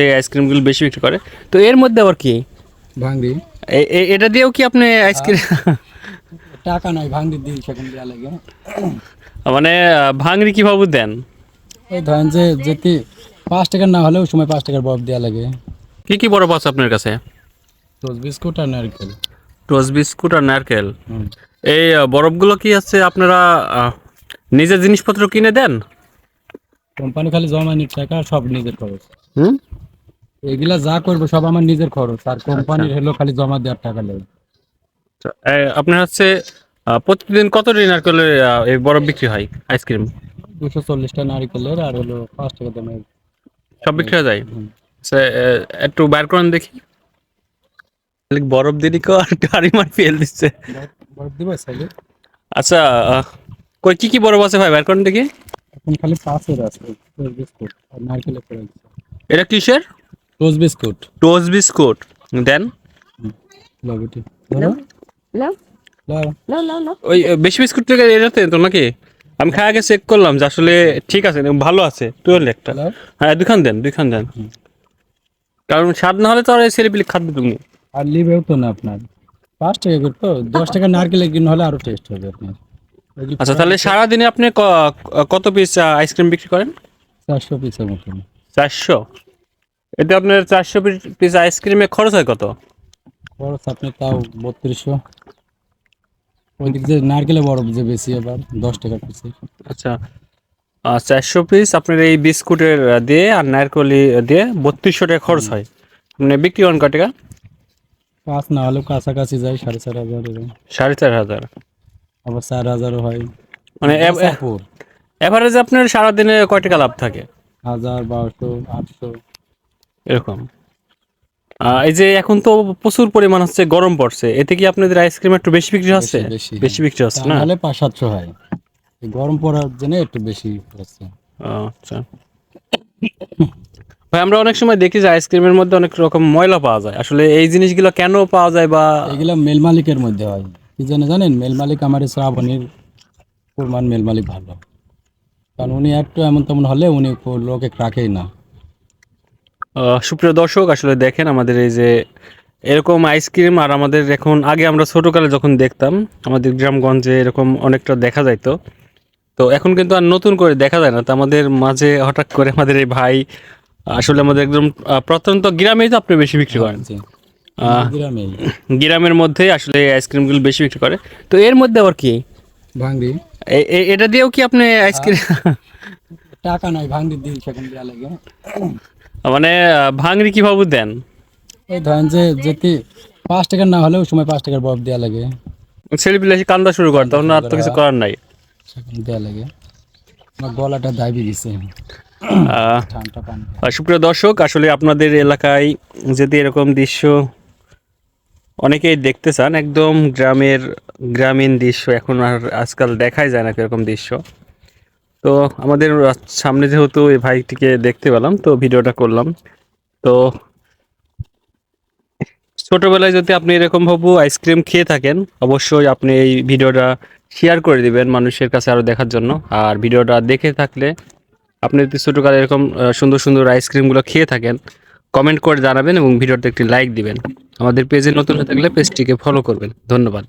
এই আইসক্রিমগুলো বেশি বিক্রি করে। তো এর মধ্যে আবার কি ভাঙড়ি এটা দিয়েও কি আপনি আইসক্রিম টাকা নাই ভাঙড়ি দিই সেখানে দেওয়া লাগে। মানে ভাঙড়ি কিভাবে দেন? ওই ধরেন যে যেটি 5 টাকার না হলেও সময় 5 টাকার বরফ দেওয়া লাগে। কি কি বরফ আছে আপনার কাছে? টোস্ট বিস্কুট আর নারকেল। টোস্ট বিস্কুট আর নারকেল। হুম। এই বরফগুলো কি আছে আপনারা নিজের জিনিসপত্র কিনে দেন? কোম্পানি খালি জমা নিয়ে টাকা সব নিজের খরচ। হুম। এগুলা যা করবো সব আমার নিজের খরচ, আর কোম্পানির হলো খালি জমা দেওয়ার টাকা লাগে। আপনার হচ্ছে প্রতিদিন কত নারকেলের এই বরফ বিক্রি হয় আইসক্রিম? 240টা নারকেলের আর হলো 5 টাকা দামের। সব বিক্রি হয়ে যায়? হুম। আচ্ছা, একটু বাইর করেন দেখি। বরফ দিলি আর গাড়ি মার ফেল দিচ্ছে। বরফ দিবে সাইলে। আচ্ছা, কই কি কি বরফ আছে ভাই, বাইর করেন দেখি। এখন খালি 5-এর আছে টোস্ট বিস্কুট আর নারকেলের পড়ে আছে। এটা কিসের? Toast biscuit. টোস্ট বিস্কুট দেন। লবটি No, ধরো। no, লাও। no, no, no. ওই বেশি বিস্কুট থেকে এটাতে তো নাকি? আমি খাই আগে চেক করলাম যে আসলে ঠিক আছে, ভালো আছে। তুই একটা, লাও। হ্যাঁ দুইখান দেন। কারণ স্বাদ না হলে তো আর ছেলেপিলে খাদ্য তুমি। আর লিবেও তো না আপনার 5 টাকা করে, তো 10 টাকা নারকেলের কিনে হলে আরো টেস্ট হবে আপনার। এগুলি আচ্ছা, তাহলে সারাদিনে আপনি কত পিস আইসক্রিম বিক্রি করেন? 400 পিসের মতন। 400? এতে আপনার 400 পিস আইসক্রিমে খরচ হয় কত? খরচ আপনি তাও 3200। ওইদিক যে নারকেলের বরফ যে বেশি আবার 10 টাকা পিসে। আচ্ছা, 400 পিস আপনার এই বিস্কুটের দিয়ে আর নারকলি দিয়ে 3200 টাকা খরচ হয়। মানে বিক্রি করেন কত টাকা? 5 না হলেও কাছাকাছি যায় 4500 এরকম। 4500। আবার 4000ও হয়। মানে সাপুর এভারেজ আপনার সারাদিনে কয় টাকা লাভ থাকে? 1000, 1200, 800। এরকম। এই যে এখন তো প্রচুর পরিমাণ হচ্ছে গরম পড়ছে, এতে কি আপনাদের আইসক্রিম একটু বেশি বিক্রি হচ্ছে? বেশি বেশি বিক্রি হচ্ছে না? তাহলে 500-700 হয়। এই গরম পড়ার জন্য একটু বেশি হচ্ছে। আচ্ছা ভাই, আমরা অনেক সময় দেখি যে আইসক্রিমের মধ্যে অনেক রকম ময়লা পাওয়া যায়, আসলে এই জিনিসগুলো কেন পাওয়া যায় বা? এগুলা মেল মালিকের মধ্যে হয়। কি জানেন মেল মালিক আমার এই শ্রাবণীর প্রমাণ মেল মালিক ভালো, কারণ উনি একটু এমন তেমন হলে উনি লোকে রাখেই না। সুপ্রিয় দর্শক, আসলে দেখেন আমাদের এই যে এরকম আইসক্রিম, আর আমাদের এখন আগে আমরা ছোটোকালে যখন দেখতাম আমাদের গ্রামগঞ্জে এরকম অনেকটা দেখা যাইতো, তো এখন কিন্তু আর নতুন করে দেখা যায় না। তো আমাদের মাঝে হঠাৎ করে আমাদের এই ভাই, আসলে আমাদের একদম প্রত্যন্ত গ্রামেই তো আপনি বেশি বিক্রি করেন। জি। আহ, গ্রামেই গ্রামের মধ্যে আসলে এই আইসক্রিমগুলো বেশি বিক্রি করে। তো এর মধ্যে আবার কি ভাঙড়ি এটা দিয়েও কি আপনি আইসক্রিম টাকা নাই ভাঙড়ি দিই সেখানে দেওয়া লাগে। মানে ভাঙড়ি কিভাবে দেন? ওই ধরেন যে যেটি 5 টাকার না হলেও সময় 5 টাকার বরফ দেওয়া লাগে। ছেলেপিলে এসে কান্দা শুরু করে, তখন আর তো কিছু করার নাই। সেখানে দেওয়া লাগে। আমার গলাটা দাবি দিছে আহ, ঠান্ডা পানি। সুপ্রিয় দর্শক, আসলে আপনাদের এলাকায় যদি এরকম দৃশ্য অনেকেই দেখতে চান, একদম গ্রামীণ দৃশ্য এখন আর আজকাল দেখাই যায় না এরকম দৃশ্য। তো আমাদের সামনে যেহেতু এই ভাইটিকে দেখতে পেলাম, তো ভিডিওটা করলাম। তো ছোটবেলায় যদি আপনি এরকম ভাবে আইসক্রিম খেয়ে থাকেন, অবশ্যই আপনি এই ভিডিওটা শেয়ার করে দিবেন মানুষের কাছে আরও দেখার জন্য। আর ভিডিওটা দেখে থাকলে আপনি যদি ছোটোকালে এরকম সুন্দর সুন্দর আইসক্রিমগুলো খেয়ে থাকেন, কমেন্ট করে জানাবেন এবং ভিডিওতে একটি লাইক দিবেন। আমাদের পেজে নতুন হয়ে থাকলে পেজটিকে ফলো করবেন। ধন্যবাদ।